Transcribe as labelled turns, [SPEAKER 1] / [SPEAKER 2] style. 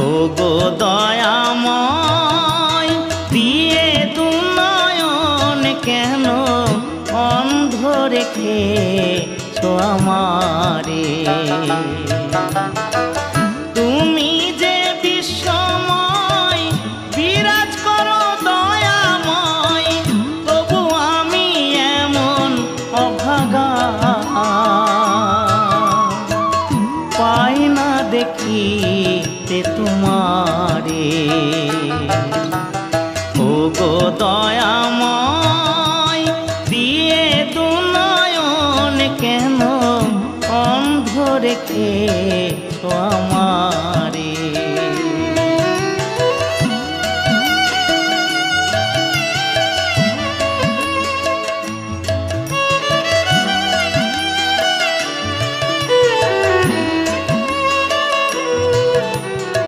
[SPEAKER 1] ও গো দয়াময় দিয়ে দুনয়ন কেন অন্ধ রেখেছো আমারে। তুমি যে বিশ্বময় বিরাজ করো দয়াময়, তবু আমি এমন অভাগা পাই না দেখিতে তোমারে। ও গো দয়া